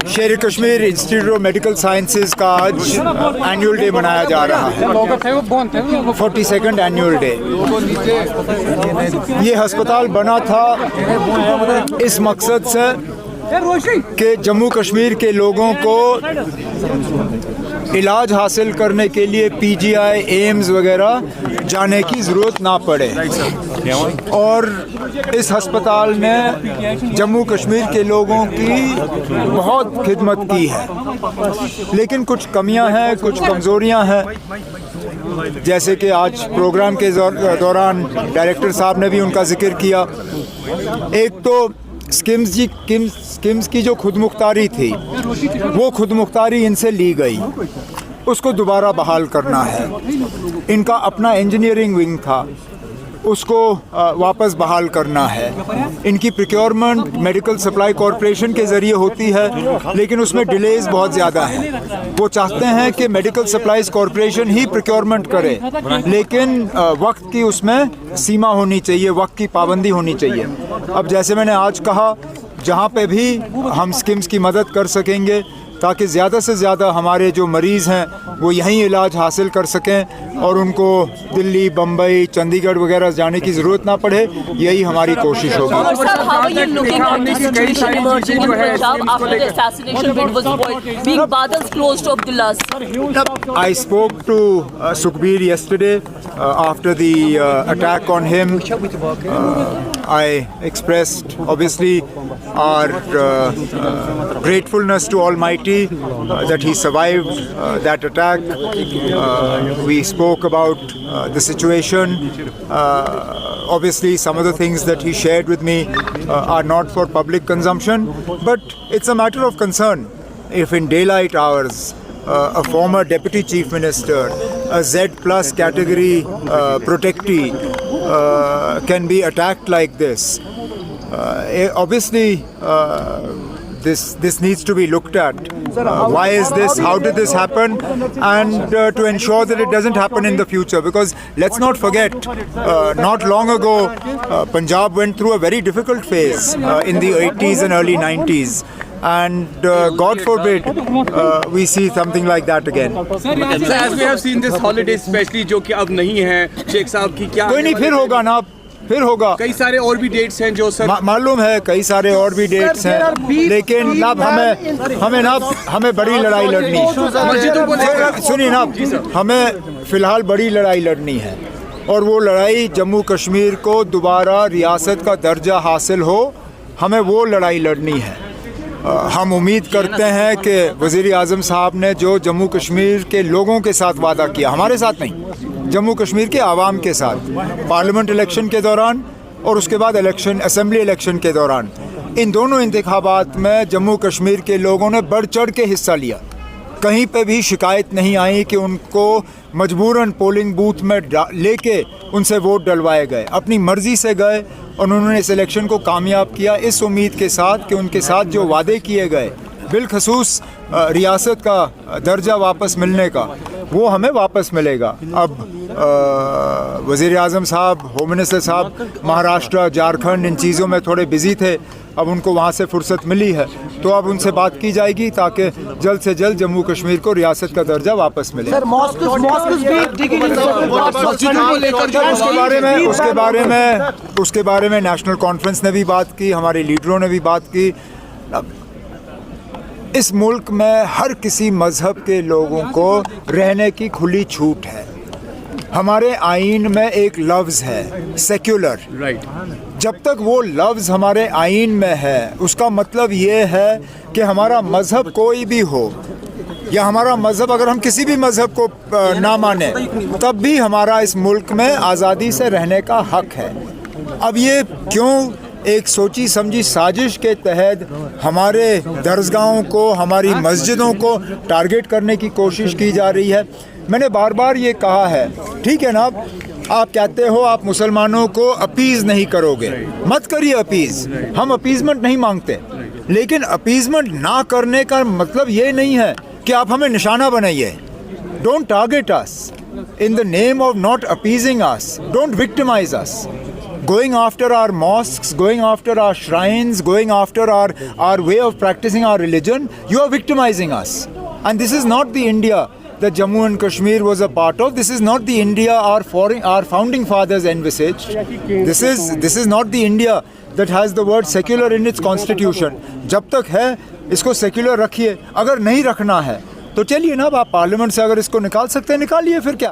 शेर Kashmir institute of medical sciences का आज एनुअल डे मनाया जा रहा है, 42nd एनुअल डे। ये अस्पताल बना था इस मकसद से कि जम्मू कश्मीर के लोगों को इलाज हासिल करने के लिए पीजीआई, एम्स वगैरह जाने की ज़रूरत ना पड़े। और इस अस्पताल ने जम्मू कश्मीर के लोगों की बहुत खिदमत की है, लेकिन कुछ कमियां हैं, कुछ कमज़ोरियां हैं, जैसे कि आज प्रोग्राम के दौरान डायरेक्टर साहब ने भी उनका जिक्र किया। एक तो स्किम्स की जो खुदमुख्तारी थी, वो खुदमुख्तारी इनसे ली गई, उसको दोबारा बहाल करना है। इनका अपना इंजीनियरिंग विंग था, उसको वापस बहाल करना है। इनकी प्रोक्योरमेंट मेडिकल सप्लाई कॉरपोरेशन के ज़रिए होती है, लेकिन उसमें डिलेज बहुत ज़्यादा है। वो चाहते हैं कि मेडिकल सप्लाईज कॉरपोरेशन ही प्रोक्योरमेंट करे, लेकिन वक्त की उसमें सीमा होनी चाहिए, वक्त की पाबंदी होनी चाहिए। अब जैसे मैंने आज कहा, जहाँ पे भी हम स्किम्स की मदद कर सकेंगे ताकि ज़्यादा से ज़्यादा हमारे जो मरीज़ हैं वो यहीं इलाज हासिल कर सकें और उनको दिल्ली, बम्बई, चंडीगढ़ वगैरह जाने की ज़रूरत ना पड़े, यही हमारी कोशिश होगी। I spoke to Sukhbir yesterday after the attack on him. I expressed obviously our gratefulness to Almighty that he survived that attack. We spoke about the situation. Obviously, some of the things that he shared with me are not for public consumption, but it's a matter of concern. If in daylight hours, a former deputy chief minister, a Z+ category protectee, can be attacked like this, obviously this needs to be looked at. Why is this? How did this happen? And to ensure that it doesn't happen in the future. Because let's not forget, not long ago, Punjab went through a very difficult phase in the 80s and early 90s. And God forbid we see something like that again. So as we have seen this holiday, especially जो कि अब नहीं है, शेख साहब की क्या? कोई नहीं, फिर होगा ना, फिर होगा। कई सारे और भी डेट्स हैं जो सर मालूम है, कई सारे और भी डेट्स हैं, लेकिन अब हमें बड़ी लड़ाई लड़नी है। सुनिए ना, हमें फिलहाल बड़ी लड़ाई लड़नी है, और वो लड़ाई जम्मू कश्मीर को दोबारा रियासत का दर्जा हासिल हो, हमें वो लड़ाई लड़नी है। हम उम्मीद करते हैं कि वज़ीर आज़म साहब ने जो जम्मू कश्मीर के लोगों के साथ वादा किया, हमारे साथ नहीं, जम्मू कश्मीर के आवाम के साथ, पार्लियामेंट इलेक्शन के दौरान और उसके बाद असेंबली इलेक्शन के दौरान, इन दोनों इंतखाबात में जम्मू कश्मीर के लोगों ने बढ़ चढ़ के हिस्सा लिया। कहीं पे भी शिकायत नहीं आई कि उनको मजबूरन पोलिंग बूथ में लेके उनसे वोट डलवाए गए। अपनी मर्ज़ी से गए और उन्होंने इस इलेक्शन को कामयाब किया, इस उम्मीद के साथ कि उनके साथ जो वादे किए गए, बिलखसूस रियासत का दर्जा वापस मिलने का, वो हमें वापस मिलेगा। अब वज़ीर आज़म साहब, होम मिनिस्टर साहब महाराष्ट्र, झारखंड, इन चीज़ों में थोड़े बिजी थे, अब उनको वहाँ से फुर्सत मिली है, तो अब उनसे बात की जाएगी ताकि जल्द से जल्द जम्मू कश्मीर को रियासत का दर्जा वापस मिले। उसके बारे में नेशनल कॉन्फ्रेंस ने भी बात की, हमारे लीडरों ने भी बात की। इस मुल्क में हर किसी मज़हब के लोगों को रहने की खुली छूट है। हमारे आईन में एक लफ्ज़ है सेक्युलर, राइट। जब तक वो लफ्ज़ हमारे आईन में है, उसका मतलब ये है कि हमारा मज़हब कोई भी हो, या हमारा मज़हब अगर हम किसी भी मज़हब को ना माने, तब भी हमारा इस मुल्क में आज़ादी से रहने का हक़ है। अब ये क्यों एक सोची समझी साजिश के तहत हमारे दरसगाहों को, हमारी मस्जिदों को टारगेट करने की कोशिश की जा रही है? मैंने बार बार ये कहा है, ठीक है ना, आप कहते हो आप मुसलमानों को अपीज़ नहीं करोगे, मत करिए अपीज़, हम अपीज़मेंट नहीं मांगते, लेकिन अपीज़मेंट ना करने का मतलब ये नहीं है कि आप हमें निशाना बनाइए। Don't target us in the name of not appeasing us, don't victimise us. going after our mosques, going after our shrines, going after our way of practicing our religion, you are victimizing us. And this is not the India that Jammu and Kashmir was a part of. This is not the India our founding fathers envisaged. This is not the India that has the word secular in its constitution. जब तक है इसको secular रखिए, अगर नहीं रखना है तो चलिए ना, आप पार्लियामेंट से अगर इसको निकाल सकते हैं निकालिए, फिर क्या.